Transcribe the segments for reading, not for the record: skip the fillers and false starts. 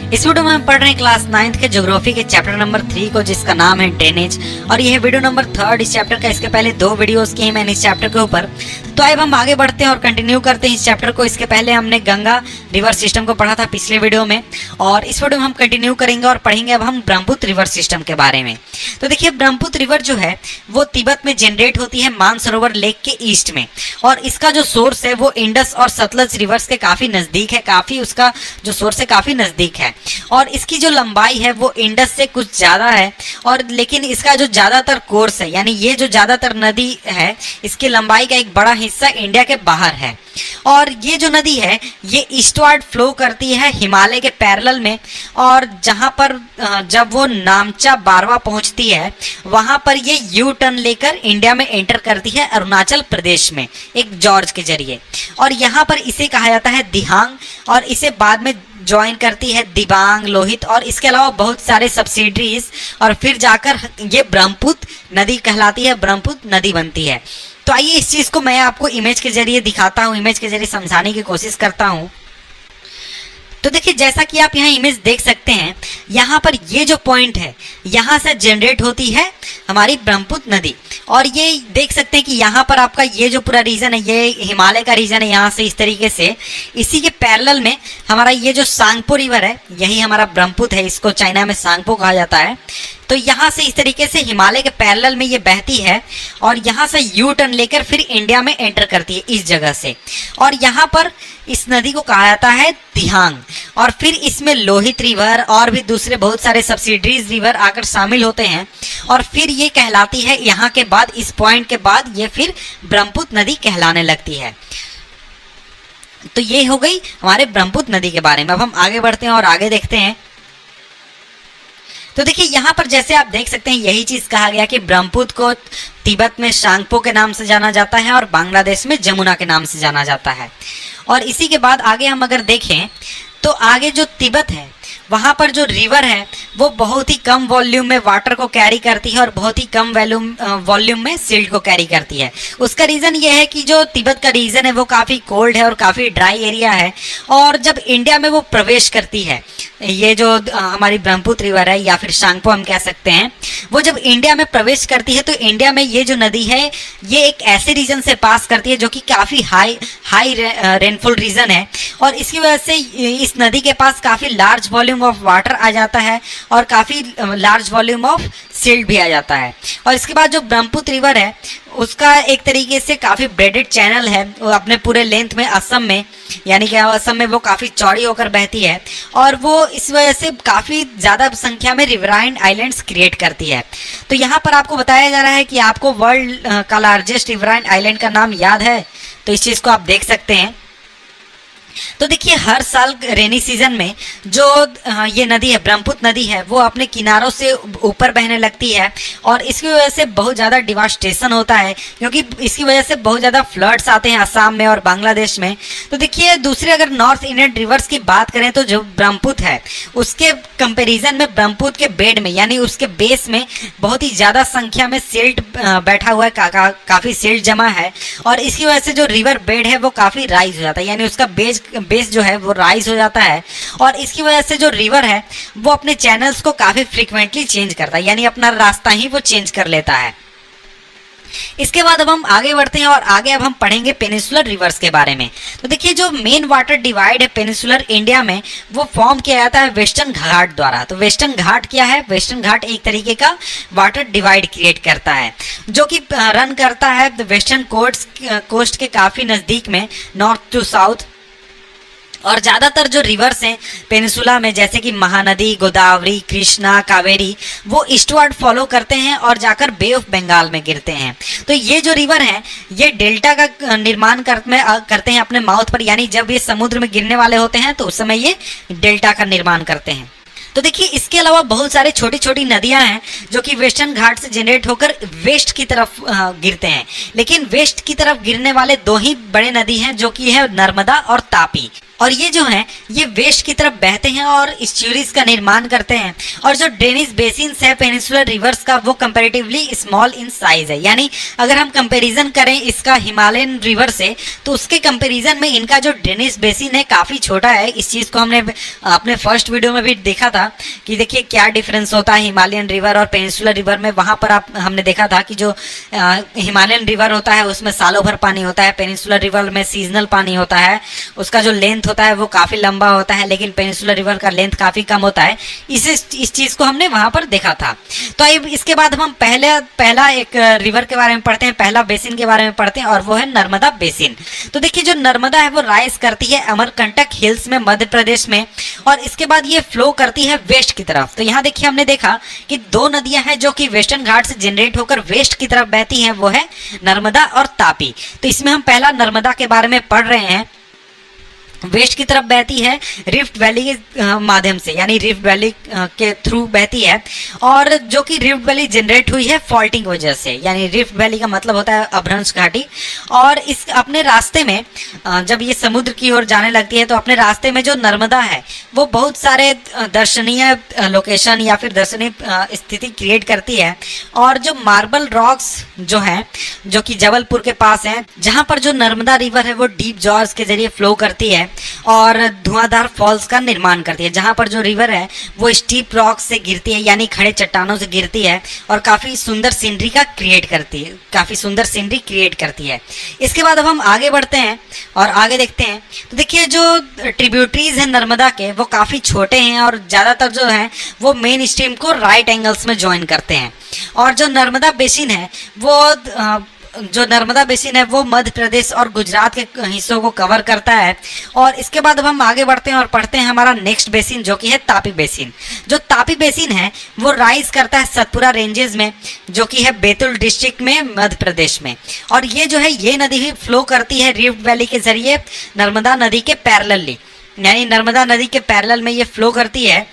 इस वीडियो में हम पढ़ रहे हैं क्लास 9th के ज्योग्राफी के चैप्टर नंबर 3 को, जिसका नाम है ड्रेनेज। और यह वीडियो नंबर 3 इस चैप्टर का। इसके पहले 2 वीडियोस की हैं मैंने इस चैप्टर के ऊपर। तो अब हम आगे बढ़ते हैं और कंटिन्यू करते हैं इस चैप्टर को। इसके पहले हमने गंगा रिवर सिस्टम को पढ़ा था पिछले वीडियो में, और इस वीडियो में हम कंटिन्यू करेंगे और पढ़ेंगे अब हम ब्रह्मपुत्र रिवर सिस्टम के बारे में। तो देखिए, ब्रह्मपुत्र रिवर जो है वो तिब्बत में जनरेट होती है मानसरोवर लेक के ईस्ट में, और इसका जो सोर्स है वो इंडस और सतलज रिवर्स के काफी नजदीक है। काफी उसका जो सोर्स है काफी नजदीक है, और इसकी जो लंबाई है वो इंडस से कुछ ज्यादा है। और लेकिन इसका जो ज्यादातर कोर्स है, यानी ये जो ज्यादातर नदी है, इसकी लंबाई का एक बड़ा हिस्सा इंडिया के बाहर है। और ये जो नदी है ये ईस्टवर्ड फ्लो करती है हिमालय के पैरेलल में, और जहां पर जब वो नामचा बारवा पहुंचती है वहां पर ये यू टर्न लेकर इंडिया में एंटर करती है अरुणाचल प्रदेश में एक जॉर्ज के जरिए। और यहाँ पर इसे कहा जाता है दिहांग, और इसे बाद में ज्वाइन करती है दिबांग, लोहित और इसके अलावा बहुत सारे सब्सिडरीज, और फिर जाकर ये ब्रह्मपुत्र नदी कहलाती है, ब्रह्मपुत्र नदी बनती है। तो आइए इस चीज को मैं आपको इमेज के जरिए दिखाता हूँ, इमेज के जरिए समझाने की कोशिश करता हूँ। तो देखिए, जैसा कि आप यहाँ इमेज देख सकते हैं, यहाँ पर ये जो पॉइंट है यहाँ से जनरेट होती है हमारी ब्रह्मपुत्र नदी। और ये देख सकते हैं कि यहाँ पर आपका ये जो पूरा रीजन है ये हिमालय का रीजन है। यहाँ से इस तरीके से इसी के पैरेलल में हमारा ये जो सांगपो रिवर है, यही हमारा ब्रह्मपुत्र है, इसको चाइना में सांगपो कहा जाता है। तो यहाँ से इस तरीके से हिमालय के पैरेलल में ये बहती है, और यहाँ से यू टर्न लेकर फिर इंडिया में एंटर करती है इस जगह से। और यहाँ पर इस नदी को कहा जाता है दिहांग, और फिर इसमें लोहित रिवर और भी दूसरे बहुत सारे सब्सिडरीज रिवर आकर शामिल होते हैं, और फिर ये कहलाती है, यहाँ के बाद इस पॉइंट के बाद ये फिर ब्रह्मपुत्र नदी कहलाने लगती है। तो ये हो गई हमारे ब्रह्मपुत्र नदी के बारे में। अब हम आगे बढ़ते हैं और आगे देखते हैं। तो देखिए, यहाँ पर जैसे आप देख सकते हैं यही चीज कहा गया कि ब्रह्मपुत्र को तिब्बत में सांगपो के नाम से जाना जाता है और बांग्लादेश में जमुना के नाम से जाना जाता है। और इसी के बाद आगे हम अगर देखें तो आगे जो तिब्बत है वहाँ पर जो रिवर है वो बहुत ही कम वॉल्यूम में वाटर को कैरी करती है और बहुत ही कम वॉल्यूम में सिल्ट को कैरी करती है। उसका रीज़न ये है कि जो तिब्बत का रीजन है वो काफ़ी कोल्ड है और काफ़ी ड्राई एरिया है, और जब इंडिया में वो प्रवेश करती है, ये जो हमारी ब्रह्मपुत्र रिवर है या फिर सांगपो हम कह सकते हैं, वो जब इंडिया में प्रवेश करती है तो इंडिया में ये जो नदी है ये एक ऐसे रीजन से पास करती है जो कि काफ़ी हाई रेनफॉल रीजन है, और इसकी वजह से इस नदी के पास काफ़ी लार्ज वॉल्यूम ऑफ वाटर आ जाता है और काफ़ी लार्ज वॉल्यूम ऑफ सिल्ट भी आ जाता है। और इसके बाद जो ब्रह्मपुत्र रिवर है उसका एक तरीके से काफ़ी ब्रेडेड चैनल है, वो अपने पूरे लेंथ में असम में, यानी कि असम में वो काफ़ी चौड़ी होकर बहती है, और वो इस वजह से काफ़ी ज़्यादा संख्या में रिवराइन आइलैंड्स क्रिएट करती है। तो यहाँ पर आपको बताया जा रहा है कि आपको वर्ल्ड का लार्जेस्ट रिवराइन आइलैंड का नाम याद है, तो इस चीज़ को आप देख सकते हैं। तो देखिए, हर साल रेनी सीजन में जो ये नदी है ब्रह्मपुत्र नदी है वो अपने किनारों से ऊपर बहने लगती है, और इसकी वजह से बहुत ज़्यादा डिवास्टेशन होता है, क्योंकि इसकी वजह से बहुत ज़्यादा फ्लड्स आते हैं असम में और बांग्लादेश में। तो देखिए, दूसरे अगर नॉर्थ इंडियन रिवर्स की बात करें तो जो ब्रह्मपुत्र है उसके कंपेरिजन में ब्रह्मपुत्र के बेड में, यानी उसके बेस में बहुत ही ज़्यादा संख्या में सिल्ट बैठा हुआ है, काफ़ी सिल्ट जमा है, और इसकी वजह से जो रिवर बेड है वो काफ़ी राइज हो जाता है, यानी उसका बेस जो है वो राइज हो जाता है, और इसकी वजह से जो रिवर है वो अपने चैनल्स को काफ़ी फ्रीक्वेंटली चेंज करता है, यानी अपना रास्ता ही वो चेंज कर लेता है। इसके बाद अब हम आगे बढ़ते हैं और आगे अब हम पढ़ेंगे पेनिसुलर रिवर्स के बारे में। तो देखिए, जो मेन वाटर डिवाइड है पेनिसुलर इंडिया में वो फॉर्म किया जाता है वेस्टर्न घाट द्वारा। तो वेस्टर्न घाट क्या है? वेस्टर्न घाट एक तरीके का वाटर डिवाइड क्रिएट करता है जो कि रन करता है वेस्टर्न कोस्ट के काफ़ी नज़दीक में, नॉर्थ टू साउथ। और ज़्यादातर जो रिवर्स हैं पेनिसुला में, जैसे कि महानदी, गोदावरी, कृष्णा, कावेरी, वो ईस्टवर्ड फॉलो करते हैं और जाकर बे ऑफ बंगाल में गिरते हैं। तो ये जो रिवर हैं ये डेल्टा का निर्माण करते हैं अपने माउथ पर, यानी जब ये समुद्र में गिरने वाले होते हैं तो उस समय ये डेल्टा का निर्माण करते हैं। तो देखिए, इसके अलावा बहुत सारे छोटी छोटी नदियां हैं जो कि वेस्टर्न घाट से जनरेट होकर वेस्ट की तरफ गिरते हैं, लेकिन वेस्ट की तरफ गिरने वाले 2 ही बड़े नदी हैं जो कि है नर्मदा और तापी। और ये जो है ये वेस्ट की तरफ बहते हैं और स्ट्यूरीज का निर्माण करते हैं। और जो ड्रेनेज बेसिन्स है पेनिनसुलर रिवर्स का वो कंपैरेटिवली स्मॉल इन साइज है, यानी अगर हम कंपैरिजन करें इसका हिमालयन रिवर से तो उसके कंपैरिजन में इनका जो ड्रेनेज बेसिन है काफ़ी छोटा है। इस चीज़ को हमने अपने फर्स्ट वीडियो में भी देखा था कि देखिए क्या डिफरेंस होता है हिमालयन रिवर और पेनिनसुलर रिवर में। वहाँ पर हमने देखा था कि जो हिमालयन रिवर होता है उसमें सालों भर पानी होता है, पेनिनसुलर रिवर में सीजनल पानी होता है, उसका जो लेंथ होता है वो काफ़ी लंबा होता है, लेकिन पेनिनसुलर रिवर का लेंथ काफ़ी कम होता है। इस चीज़ को हमने वहाँ पर देखा था। तो अब इसके बाद हम पहला एक रिवर के बारे में पढ़ते हैं, पहला बेसिन के बारे में पढ़ते हैं और वो है नर्मदा बेसिन। तो देखिए जो नर्मदा है वो राइज करती है अमरकंटक हिल्स में मध्य प्रदेश में और इसके बाद ये फ्लो करती है वेस्ट की तरफ। तो यहाँ देखिए हमने देखा कि दो नदियां हैं जो कि वेस्टर्न घाट से जनरेट होकर वेस्ट की तरफ बहती हैं, वो है नर्मदा और तापी। तो इसमें हम पहला नर्मदा के बारे में पढ़ रहे हैं। वेस्ट की तरफ बहती है रिफ्ट वैली के माध्यम से, यानी रिफ्ट वैली के थ्रू बहती है और जो कि रिफ्ट वैली जनरेट हुई है फॉल्टिंग वजह से, यानी रिफ्ट वैली का मतलब होता है अभ्रंश घाटी। और इस अपने रास्ते में जब ये समुद्र की ओर जाने लगती है तो अपने रास्ते में जो नर्मदा है वो बहुत सारे दर्शनीय लोकेशन या फिर दर्शनीय स्थिति क्रिएट करती है। और जो मार्बल रॉक्स जो हैं जो कि जबलपुर के पास हैं, जहाँ पर जो नर्मदा रिवर है वो डीप जॉर्ज के जरिए फ्लो करती है और धुआंधार फॉल्स का निर्माण करती है, जहां पर जो रिवर है वो स्टीप रॉक से गिरती है, यानी खड़े चट्टानों से गिरती है और काफ़ी सुंदर सीनरी का क्रिएट करती है, काफ़ी सुंदर सीनरी क्रिएट करती है। इसके बाद अब हम आगे बढ़ते हैं और आगे देखते हैं। तो देखिए जो ट्रिब्यूटरीज हैं नर्मदा के वो काफ़ी छोटे हैं और ज़्यादातर जो है वो मेन स्ट्रीम को राइट एंगल्स में ज्वाइन करते हैं। और जो नर्मदा बेसिन है वो मध्य प्रदेश और गुजरात के हिस्सों को कवर करता है। और इसके बाद अब हम आगे बढ़ते हैं और पढ़ते हैं हमारा नेक्स्ट बेसिन जो कि है तापी बेसिन। जो तापी बेसिन है वो राइज करता है सतपुरा रेंजेस में जो कि है बैतूल डिस्ट्रिक्ट में मध्य प्रदेश में। और ये जो है ये नदी भी फ्लो करती है रिफ्ट वैली के जरिए नर्मदा नदी के पैरेलली, यानी नर्मदा नदी के पैरेलल में ये फ्लो करती है।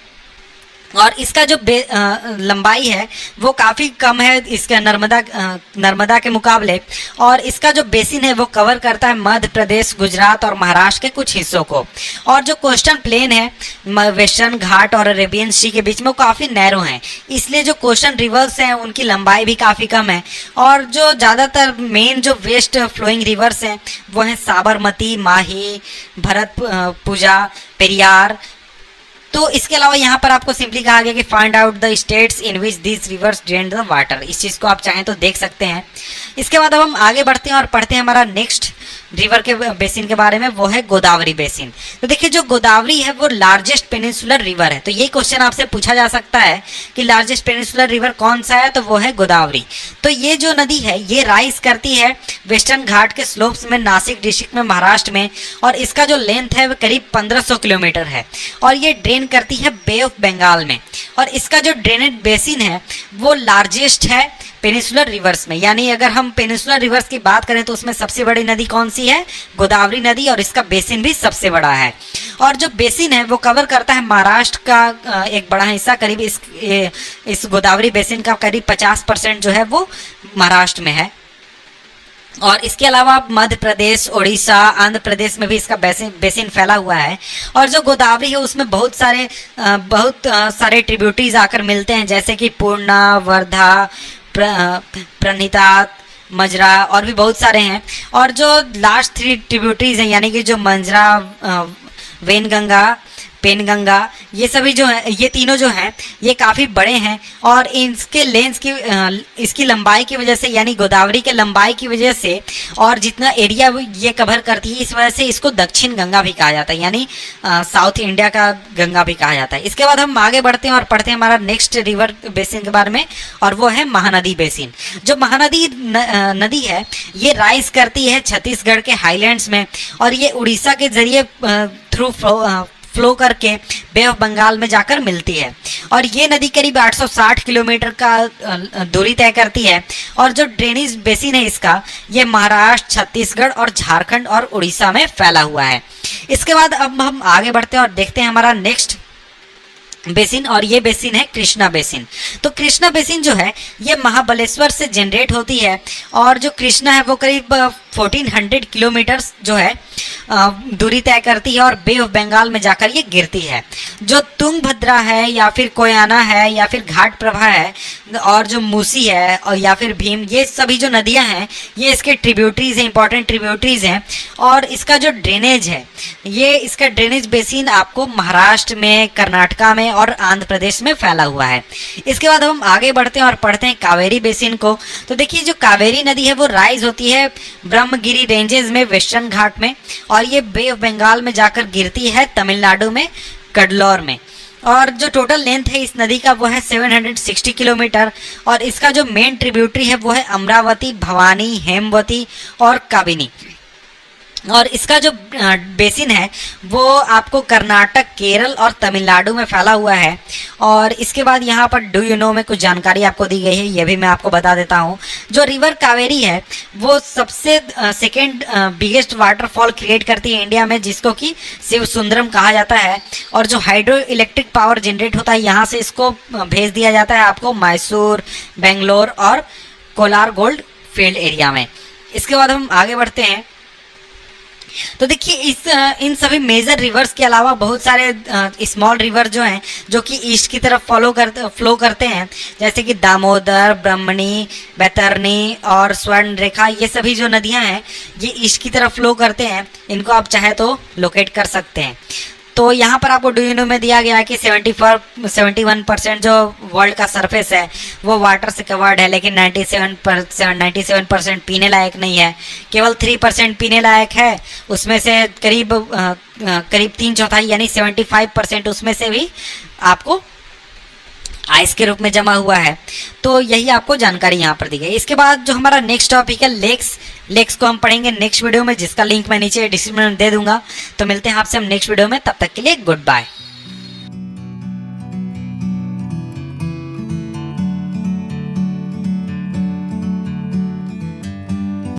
और इसका जो लंबाई है वो काफ़ी कम है इसका नर्मदा के मुकाबले। और इसका जो बेसिन है वो कवर करता है मध्य प्रदेश, गुजरात और महाराष्ट्र के कुछ हिस्सों को। और जो कोस्टल प्लेन है वेस्टर्न घाट और अरेबियन सी के बीच में वो काफ़ी नैरो हैं, इसलिए जो कोस्टल रिवर्स हैं उनकी लंबाई भी काफ़ी कम है। और जो ज़्यादातर मेन जो वेस्ट फ्लोइंग रिवर्स हैं वो हैं साबरमती, माही, भरतपुजा, पेरियार। तो इसके अलावा यहाँ पर आपको सिंपली कहा गया कि find out the states in which this reverse drain the water. इस चीज़ को आप चाहें तो देख सकते हैं। इसके बाद अब हम आगे बढ़ते हैं और पढ़ते हैं हमारा नेक्स्ट रिवर के बेसिन के बारे में, वो है गोदावरी बेसिन। तो देखिए जो गोदावरी है वो लार्जेस्ट पेनिनसुलर रिवर है। तो ये क्वेश्चन आपसे पूछा जा सकता है कि लार्जेस्ट पेनिनसुलर रिवर कौन सा है, तो वो है गोदावरी। तो ये जो नदी है ये राइज करती है वेस्टर्न घाट के स्लोप्स में नासिक डिस्ट्रिक्ट में महाराष्ट्र में। और इसका जो लेंथ है वो करीब 1500 किलोमीटर है और ये ड्रेन करती है बे ऑफ बंगाल में। और इसका जो ड्रेनेज बेसिन है वो लार्जेस्ट है पेनिनसुलर रिवर्स में, यानी अगर हम पेनिनसुलर रिवर्स की बात करें तो उसमें सबसे बड़ी नदी कौन सी है, गोदावरी नदी, और इसका बेसिन भी सबसे बड़ा है। और जो बेसिन है वो कवर करता है महाराष्ट्र का एक बड़ा हिस्सा, करीब इस गोदावरी बेसिन का करीब 50% जो है वो महाराष्ट्र में है। और इसके अलावा मध्य प्रदेश, उड़ीसा, आंध्र प्रदेश में भी इसका बेसिन फैला हुआ है। और जो गोदावरी है उसमें बहुत सारे ट्रिब्यूटरीज आकर मिलते हैं, जैसे कि पूर्णा, वर्धा, प्रणिता, मजरा और भी बहुत सारे हैं। और जो लास्ट 3 ट्रिब्यूटरीज हैं यानी कि जो मंजरा, वेनगंगा, पेनगंगा, ये सभी जो है ये तीनों जो हैं ये काफ़ी बड़े हैं। और इसके लेंस की इसकी लंबाई की वजह से, यानी गोदावरी के लंबाई की वजह से और जितना एरिया ये कवर करती है इस वजह से इसको दक्षिण गंगा भी कहा जाता है, यानी साउथ इंडिया का गंगा भी कहा जाता है। इसके बाद हम आगे बढ़ते हैं और पढ़ते हैं हमारा नेक्स्ट रिवर बेसिन के बारे में, और वो है महानदी बेसिन। जो महानदी नदी है ये राइज करती है छत्तीसगढ़ के हाईलैंड्स में और ये उड़ीसा के जरिए थ्रू फ्लो करके बे ऑफ बंगाल में जाकर मिलती है। और ये नदी करीब 860 किलोमीटर का दूरी तय करती है। और जो ड्रेनेज बेसिन है इसका ये महाराष्ट्र, छत्तीसगढ़ और झारखंड और उड़ीसा में फैला हुआ है। इसके बाद अब हम आगे बढ़ते हैं और देखते हैं हमारा नेक्स्ट बेसिन, और ये बेसिन है कृष्णा बेसिन। तो कृष्णा बेसिन जो है ये महाबलेश्वर से जनरेट होती है। और जो कृष्णा है वो करीब 1400 किलोमीटर जो है दूरी तय करती है और बे ऑफ बंगाल में जाकर ये गिरती है। जो तुंगभद्रा है या फिर कोयना है या फिर घाट प्रभा है और जो मूसी है और या फिर भीम, ये सभी जो नदियां हैं ये इसके ट्रिब्यूटरीज हैं, इंपॉर्टेंट ट्रिब्यूटरीज हैं। और इसका जो ड्रेनेज है, ये इसका ड्रेनेज बेसिन आपको महाराष्ट्र में, कर्नाटका में और आंध्र प्रदेश में फैला हुआ है। इसके बाद हम आगे बढ़ते हैं और पढ़ते हैं कावेरी बेसिन को। तो देखिए जो कावेरी नदी है वो राइज होती है ब्रह्मगिरी रेंजेस में, वेस्टर्न घाट में, और ये बे ऑफ बंगाल में जाकर गिरती है तमिलनाडु में, कडलौर में। और जो टोटल लेंथ है इस नदी का वो है 760 किलोमीटर। और इसका जो मेन ट्रिब्यूटरी है वो है अमरावती, भवानी, हेमवती और काबिनी। और इसका जो बेसिन है वो आपको कर्नाटक, केरल और तमिलनाडु में फैला हुआ है। और इसके बाद यहाँ पर डू यू नो में कुछ जानकारी आपको दी गई है, ये भी मैं आपको बता देता हूँ। जो रिवर कावेरी है वो सबसे सेकेंड बिगेस्ट वाटरफॉल क्रिएट करती है इंडिया में, जिसको कि शिव सुंदरम कहा जाता है। और जो हाइड्रो इलेक्ट्रिक पावर जनरेट होता है यहाँ से इसको भेज दिया जाता है आपको मैसूर, बेंगलोर और कोलार गोल्ड फील्ड एरिया में। इसके बाद हम आगे बढ़ते हैं। तो देखिए इन सभी मेजर रिवर्स के अलावा बहुत सारे स्मॉल रिवर जो हैं जो कि ईस्ट की तरफ फ्लो करते हैं, जैसे कि दामोदर, ब्रह्मणी, बैतरणी और स्वर्ण रेखा, ये सभी जो नदियां हैं ये ईस्ट की तरफ फ्लो करते हैं। इनको आप चाहे तो लोकेट कर सकते हैं। तो यहाँ पर आपको डू यू नो में दिया गया है कि 71% जो वर्ल्ड का सरफेस है वो वाटर से कवर्ड है, लेकिन 97% पीने लायक नहीं है। केवल 3% पीने लायक है। उसमें से करीब 3/4 यानी 75% उसमें से भी आपको आइस के रूप में जमा हुआ है। तो यही आपको जानकारी यहाँ पर दी गई। इसके बाद जो हमारा नेक्स्ट टॉपिक है लेक्स को हम पढ़ेंगे नेक्स्ट वीडियो में, जिसका लिंक मैं नीचे डिस्क्रिप्शन में दे दूंगा। तो मिलते हैं आपसे हम नेक्स्ट वीडियो में, तब तक के लिए गुड बाय।